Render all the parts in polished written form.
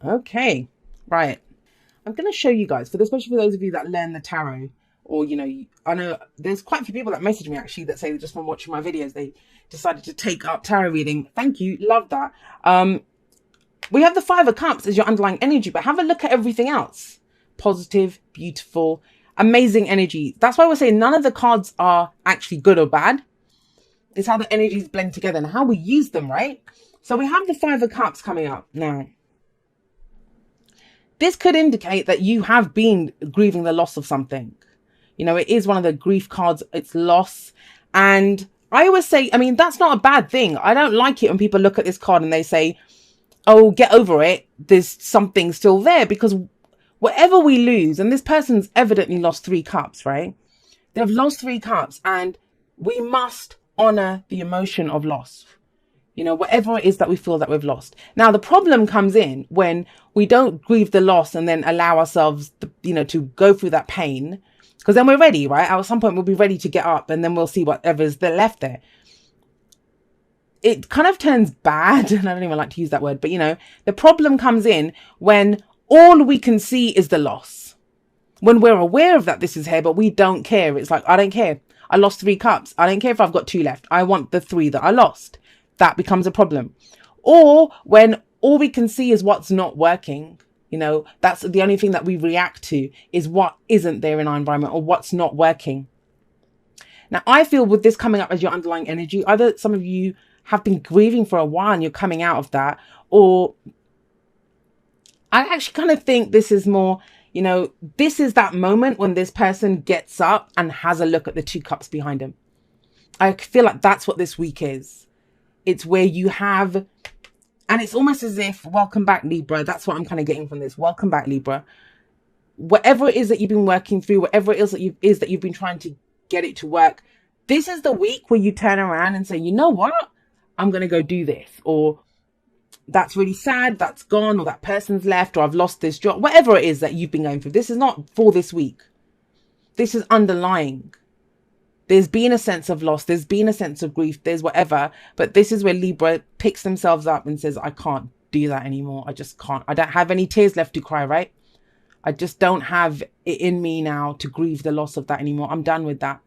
Okay, right. I'm going to show you guys, especially for those of you that learn the tarot, or, I know there's quite a few people that message me actually that say just from watching my videos, they decided to take up tarot reading. Thank you. Love that. We have the Five of Cups as your underlying energy, but have a look at everything else. Positive, beautiful, amazing energy. That's why we're saying none of the cards are actually good or bad. It's how the energies blend together and how we use them, right? So we have the Five of Cups coming up now. This could indicate that you have been grieving the loss of something. It is one of the grief cards. It's loss. And I always say, that's not a bad thing. I don't like it when people look at this card and they say, oh, get over it. There's something still there, because whatever we lose, and this person's evidently lost 3 cups, right? They've lost 3 cups, and we must honor the emotion of loss. Whatever it is that we feel that we've lost. Now, the problem comes in when we don't grieve the loss and then allow ourselves, to go through that pain, because then we're ready, right? At some point, we'll be ready to get up, and then we'll see whatever's left there. It kind of turns bad, and I don't even like to use that word, but the problem comes in when all we can see is the loss. When we're aware of that this is here, but we don't care. It's like, I don't care. I lost 3 cups. I don't care if I've got 2 left. I want the 3 that I lost. That becomes a problem. Or when all we can see is what's not working. That's the only thing that we react to, is what isn't there in our environment or what's not working. Now, I feel with this coming up as your underlying energy, either some of you have been grieving for a while and you're coming out of that, or I actually kind of think this is more, this is that moment when this person gets up and has a look at the 2 cups behind him. I feel like that's what this week is. It's where you have, and it's almost as if, welcome back, Libra. That's what I'm kind of getting from this. Welcome back, Libra. Whatever it is that you've been working through, whatever it is that you've been trying to get it to work, this is the week where you turn around and say, you know what? I'm going to go do this. Or that's really sad, that's gone, or that person's left, or I've lost this job. Whatever it is that you've been going through, this is not for this week. This is underlying. There's been a sense of loss. There's been a sense of grief. There's whatever. But this is where Libra picks themselves up and says, I can't do that anymore. I just can't. I don't have any tears left to cry, right? I just don't have it in me now to grieve the loss of that anymore. I'm done with that.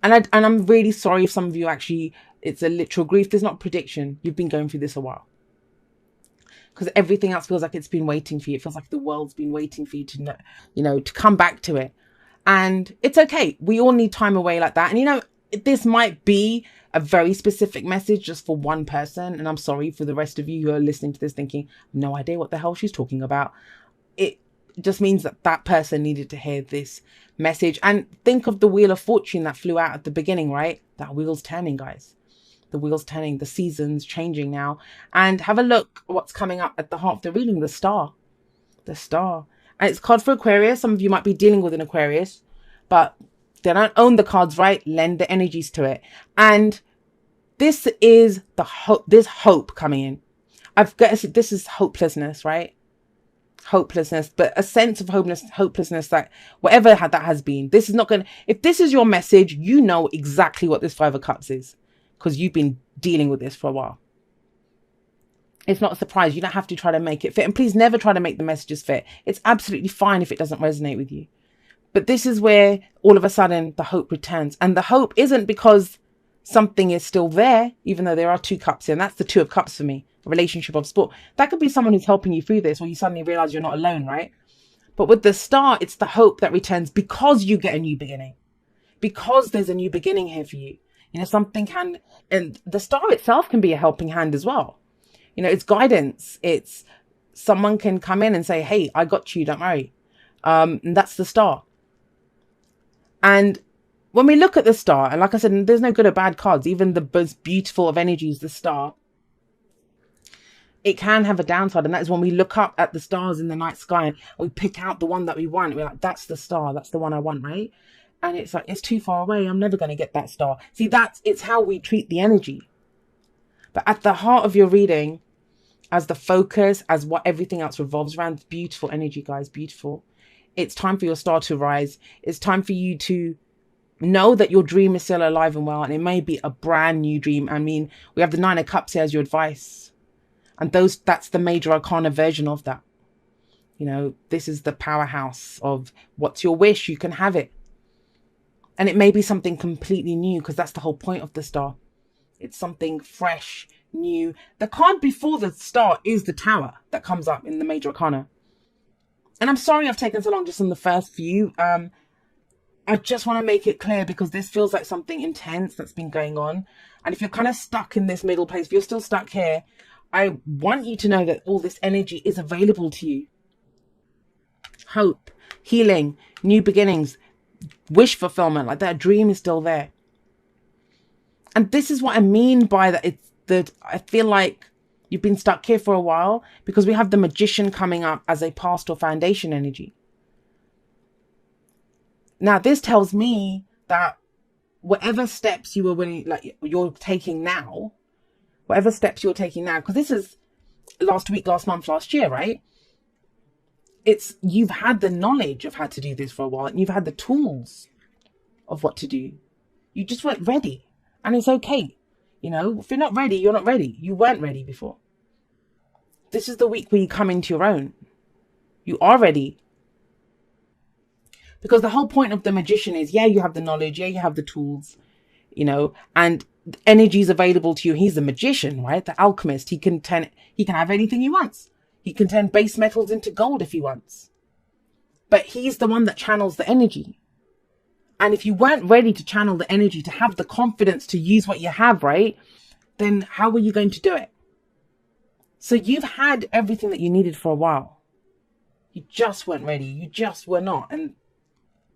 And I'm really sorry if some of you actually, it's a literal grief. There's not prediction. You've been going through this a while. Because everything else feels like it's been waiting for you. It feels like the world's been waiting for you to know, to come back to it. And it's okay. We all need time away like that. And this might be a very specific message just for one person. And I'm sorry for the rest of you who are listening to this thinking, no idea what the hell she's talking about. It just means that that person needed to hear this message. And think of the Wheel of Fortune that flew out at the beginning, right? That wheel's turning, guys. The wheel's turning, the season's changing now. And have a look what's coming up at the heart of the reading, the star. The star. And it's card for Aquarius. Some of you might be dealing with an Aquarius, but they don't own the cards, right? Lend the energies to it. And this is the hope. There's hope coming in. This is hopelessness, right? Hopelessness, but a sense of hopelessness that whatever that has been, this is not going to, if this is your message, you know exactly what this 5 of Cups is, because you've been dealing with this for a while. It's not a surprise. You don't have to try to make it fit. And please never try to make the messages fit. It's absolutely fine if it doesn't resonate with you. But this is where all of a sudden the hope returns. And the hope isn't because something is still there, even though there are 2 cups here. And that's the 2 of Cups for me, a relationship of support. That could be someone who's helping you through this, or you suddenly realize you're not alone, right? But with the star, it's the hope that returns because you get a new beginning. Because there's a new beginning here for you. Something can, and the star itself can be a helping hand as well. It's guidance. It's someone can come in and say, hey, I got you, don't worry. And that's the star. And when we look at the star, and like I said, there's no good or bad cards. Even the most beautiful of energies, the star, it can have a downside. And that is when we look up at the stars in the night sky and we pick out the one that we want. We're like, that's the star. That's the one I want, right? And it's like, it's too far away. I'm never going to get that star. See, it's how we treat the energy. But at the heart of your reading, as the focus, as what everything else revolves around, beautiful energy, guys, beautiful. It's time for your star to rise. It's time for you to know that your dream is still alive and well. And it may be a brand new dream. We have the 9 of Cups here as your advice. And that's the major arcana version of that. You know, this is the powerhouse of what's your wish, you can have it. And it may be something completely new, because that's the whole point of the star. It's something fresh, new. The card before the star is the Tower that comes up in the major arcana. And I'm sorry I've taken so long just on the first few. I just want to make it clear, because this feels like something intense that's been going on. And if you're kind of stuck in this middle place, if you're still stuck here, I want you to know that all this energy is available to you. Hope, healing, new beginnings, wish fulfillment, like that dream is still there. And this is what I mean by that. It's that I feel like you've been stuck here for a while, because we have the Magician coming up as a past or foundation energy. Now, this tells me that whatever steps you were willing, like you're taking now, because this is last week, last month, last year, right? You've had the knowledge of how to do this for a while, and you've had the tools of what to do. You just weren't ready, and it's okay. You know, if you're not ready, you're not ready. You weren't ready before. This is the week where you come into your own. You are ready. Because the whole point of the Magician is, yeah, you have the knowledge, yeah, you have the tools, you know, and energy is available to you. He's the Magician, right? The alchemist. He can have anything he wants. He can turn base metals into gold if he wants. But he's the one that channels the energy. And if you weren't ready to channel the energy, to have the confidence to use what you have, right, then how were you going to do it? So you've had everything that you needed for a while. You just weren't ready. You just were not. And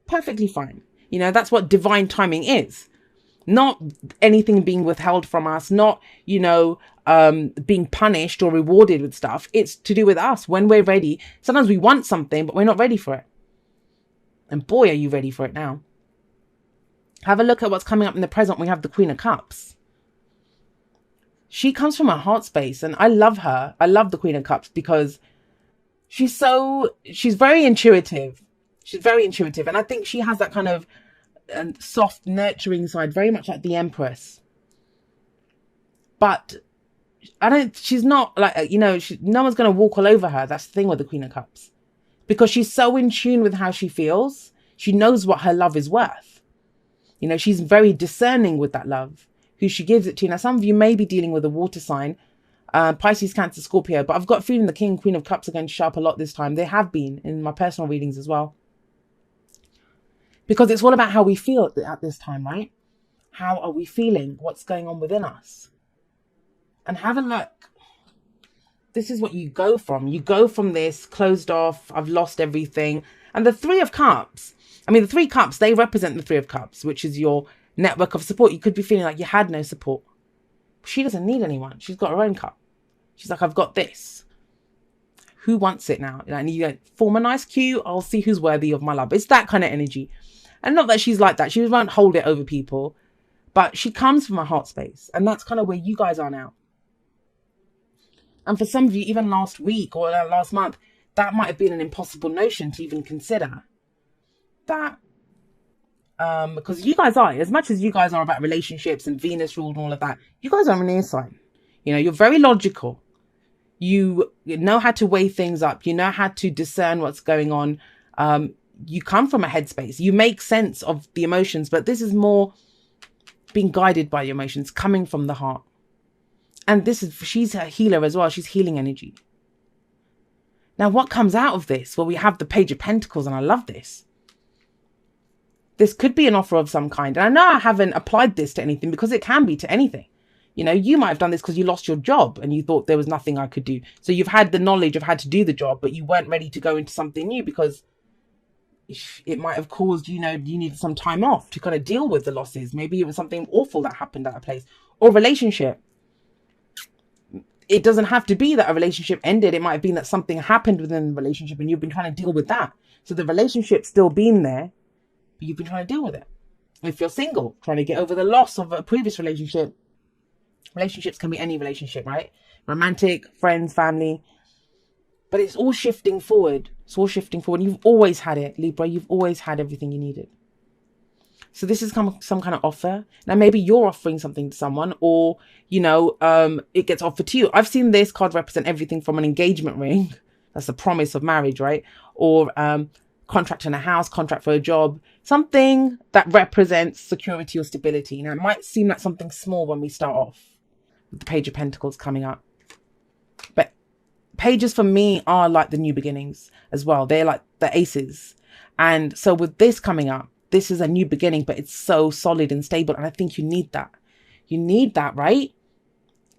perfectly fine. You know, that's what divine timing is. Not anything being withheld from us, not, you know, being punished or rewarded with stuff. It's to do with us when we're ready. Sometimes we want something, but we're not ready for it. And boy, are you ready for it now. Have a look at what's coming up in the present. We have the Queen of Cups. She comes from her heart space, and I love her. I love the Queen of Cups because she's very intuitive. She's very intuitive. And I think she has that kind of soft, nurturing side, very much like the Empress. But she's not like, you know, no one's going to walk all over her. That's the thing with the Queen of Cups. Because she's so in tune with how she feels. She knows what her love is worth. You know, she's very discerning with that love, who she gives it to. Now, some of you may be dealing with a water sign, Pisces, Cancer, Scorpio, but I've got a feeling the King and Queen of Cups are going to show up a lot this time. They have been in my personal readings as well. Because it's all about how we feel at this time, right? How are we feeling? What's going on within us? And have a look. This is what you go from. You go from this closed off, I've lost everything. And the Three of Cups, I mean, the Three Cups, they represent the Three of Cups, which is your network of support. You could be feeling like you had no support. She doesn't need anyone. She's got her own cup. She's like, I've got this. Who wants it now? And you go, form a nice queue. I'll see who's worthy of my love. It's that kind of energy. And not that she's like that. She won't hold it over people. But she comes from a heart space. And that's kind of where you guys are now. And for some of you, even last week or last month, that might have been an impossible notion to even consider. That, because you guys are, as much as you guys are about relationships and Venus ruled and all of that, you guys are an air sign. You know, you're very logical. You know how to weigh things up. You know how to discern what's going on. You come from a headspace. You make sense of the emotions, but this is more being guided by your emotions, coming from the heart. And she's a healer as well. She's healing energy. Now, what comes out of this? Well, we have the Page of Pentacles, and I love this. This could be an offer of some kind. And I know I haven't applied this to anything because it can be to anything. You know, you might have done this because you lost your job and you thought there was nothing I could do. So you've had the knowledge of how to do the job, but you weren't ready to go into something new because it might have caused, you know, you needed some time off to kind of deal with the losses. Maybe it was something awful that happened at a place, or relationship. It doesn't have to be that a relationship ended. It might have been that something happened within the relationship and you've been trying to deal with that. So the relationship's still been there, but you've been trying to deal with it. If you're single, trying to get over the loss of a previous relationship. Relationships can be any relationship, right? Romantic, friends, family. But it's all shifting forward. It's all shifting forward. You've always had it, Libra. You've always had everything you needed. So this is some kind of offer. Now, maybe you're offering something to someone, or, you know, it gets offered to you. I've seen this card represent everything from an engagement ring. That's the promise of marriage, right? Or contract in a house, contract for a job, something that represents security or stability. Now, it might seem like something small when we start off with the Page of Pentacles coming up. But pages for me are like the new beginnings as well. They're like the aces. And so with this coming up, this is a new beginning, but it's so solid and stable. And I think you need that. You need that, right?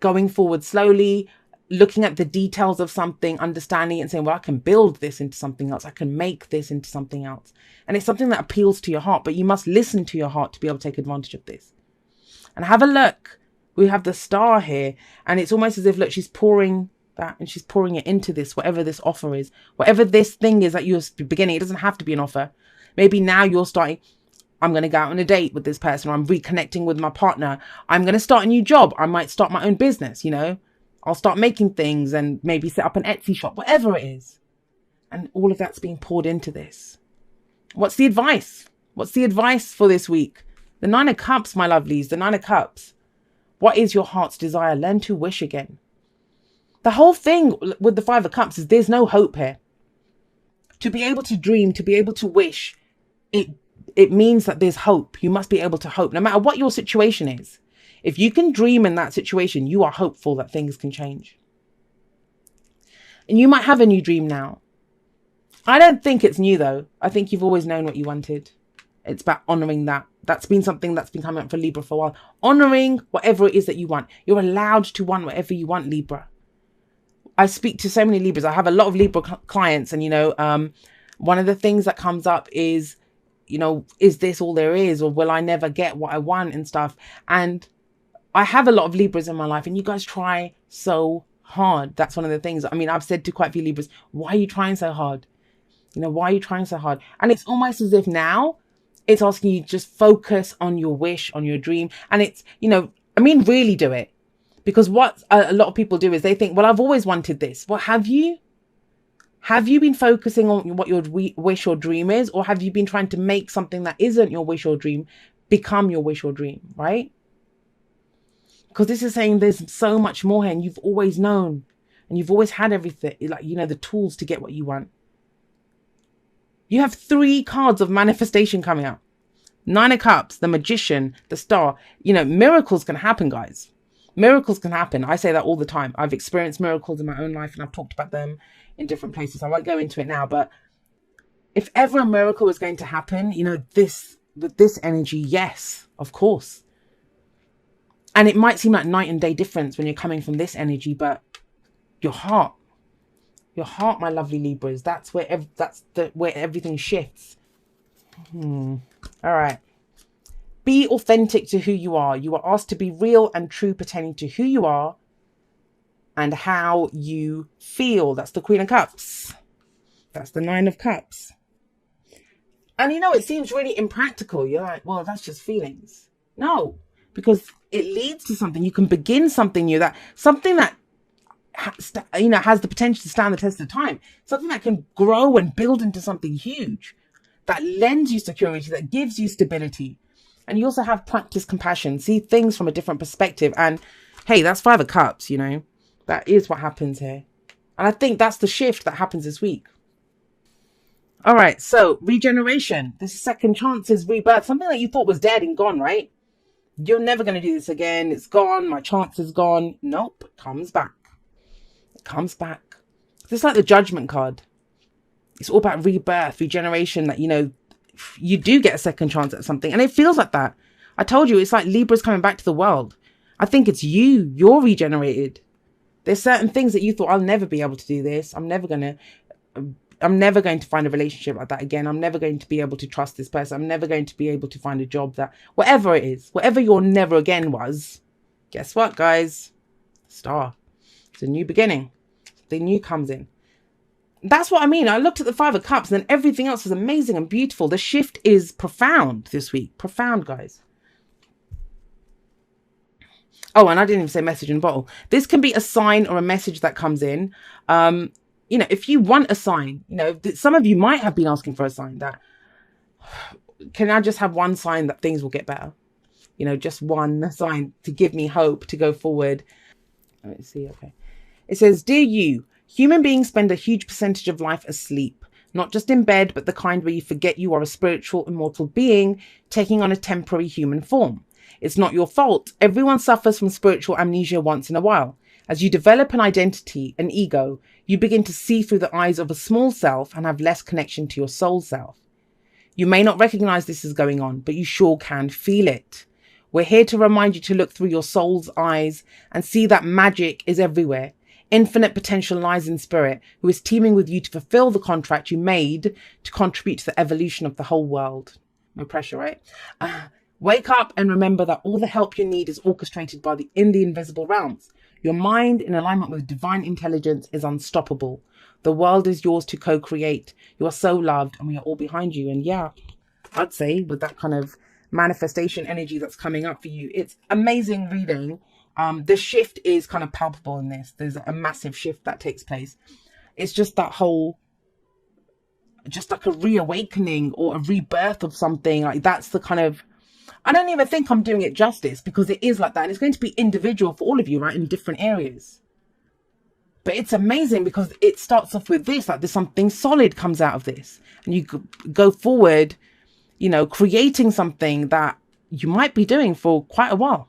Going forward slowly, looking at the details of something, understanding it and saying, well, I can build this into something else. I can make this into something else. And it's something that appeals to your heart, but you must listen to your heart to be able to take advantage of this. And have a look. We have the Star here, and it's almost as if, look, she's pouring that and she's pouring it into this, whatever this offer is, whatever this thing is that you're beginning. It doesn't have to be an offer. Maybe now you're starting, I'm going to go out on a date with this person, or I'm reconnecting with my partner. I'm going to start a new job. I might start my own business, you know. I'll start making things and maybe set up an Etsy shop, whatever it is. And all of that's being poured into this. What's the advice? What's the advice for this week? The Nine of Cups, my lovelies, the Nine of Cups. What is your heart's desire? Learn to wish again. The whole thing with the Five of Cups is there's no hope here. To be able to dream, to be able to wish, it means that there's hope. You must be able to hope, no matter what your situation is. If you can dream in that situation, you are hopeful that things can change. And you might have a new dream now. I don't think it's new though. I think you've always known what you wanted. It's about honoring that. That's been something that's been coming up for Libra for a while. Honoring whatever it is that you want. You're allowed to want whatever you want, Libra. I speak to so many Libras. I have a lot of Libra clients, and, you know, one of the things that comes up is, you know, is this all there is, or will I never get what I want and stuff? And I have a lot of Libras in my life, and you guys try so hard. That's one of the things. I mean, I've said to quite a few Libras, why are you trying so hard? You know, why are you trying so hard? And it's almost as if now it's asking you just focus on your wish, on your dream. And it's, you know, I mean, really do it. Because what a lot of people do is they think, well, I've always wanted this. Well, have you? Have you been focusing on what your wish or dream is? Or have you been trying to make something that isn't your wish or dream become your wish or dream, right? Because this is saying there's so much more here, and you've always known, and you've always had everything, like, you know, the tools to get what you want. You have 3 cards of manifestation coming up. Nine of Cups, the Magician, the Star. You know, miracles can happen, guys. Miracles can happen. I say that all the time. I've experienced miracles in my own life, and I've talked about them in different places. I won't go into it now, but if ever a miracle is going to happen, you know, with this energy, yes, of course. And it might seem like night and day difference when you're coming from this energy, but your heart, my lovely Libras, that's where where everything shifts. All right. Be authentic to who you are. You are asked to be real and true, pertaining to who you are and how you feel. That's the Queen of Cups. That's the Nine of Cups. And you know, it seems really impractical. You're like, well, that's just feelings. No, because it leads to something. You can begin something new, something that you know, has the potential to stand the test of time. Something that can grow and build into something huge, that lends you security, that gives you stability. And you also have practice compassion, see things from a different perspective. And hey, that's Five of Cups, you know, that is what happens here. And I think that's the shift that happens this week. All right, so regeneration. This is second chances, rebirth, something that you thought was dead and gone, right? You're never going to do this again. It's gone. My chance is gone. Nope, it comes back. It comes back. It's like the Judgment card. It's all about rebirth, regeneration, that, you know, you do get a second chance at something. And it feels like that. I told you, it's like Libra's coming back to the world. I think it's you're regenerated. There's certain things that you thought, I'll never be able to do this. I'm never going to find a relationship like that again. I'm never going to be able to trust this person. I'm never going to be able to find a job that, whatever it is, whatever your never again was, guess what, guys? Star. It's a new beginning. The new comes in. That's what I mean. I looked at the Five of Cups, and then everything else is amazing and beautiful. The shift is profound this week. Profound, guys. Oh, and I didn't even say message in bottle. This can be a sign or a message that comes in. You know, if you want a sign, you know, some of you might have been asking for a sign that, can I just have one sign that things will get better? You know, just one sign to give me hope to go forward. Let's see. Okay. It says, dear you, human beings spend a huge percentage of life asleep, not just in bed, but the kind where you forget you are a spiritual, immortal being taking on a temporary human form. It's not your fault. Everyone suffers from spiritual amnesia once in a while. As you develop an identity, an ego, you begin to see through the eyes of a small self and have less connection to your soul self. You may not recognize this is going on, but you sure can feel it. We're here to remind you to look through your soul's eyes and see that magic is everywhere. Infinite potential lies in spirit, who is teaming with you to fulfill the contract you made to contribute to the evolution of the whole world. No pressure, right? Wake up and remember that all the help you need is orchestrated in the invisible realms. Your mind, in alignment with divine intelligence, is unstoppable. The world is yours to co-create. You are so loved, and we are all behind you. And yeah, I'd say with that kind of manifestation energy that's coming up for you, it's amazing reading. The shift is kind of palpable in this. There's a massive shift that takes place. It's just that whole, just like a reawakening or a rebirth of something. Like that's the kind of, I don't even think I'm doing it justice, because it is like that. And it's going to be individual for all of you, right? In different areas. But it's amazing because it starts off with this, like there's something solid comes out of this. And you go forward, you know, creating something that you might be doing for quite a while.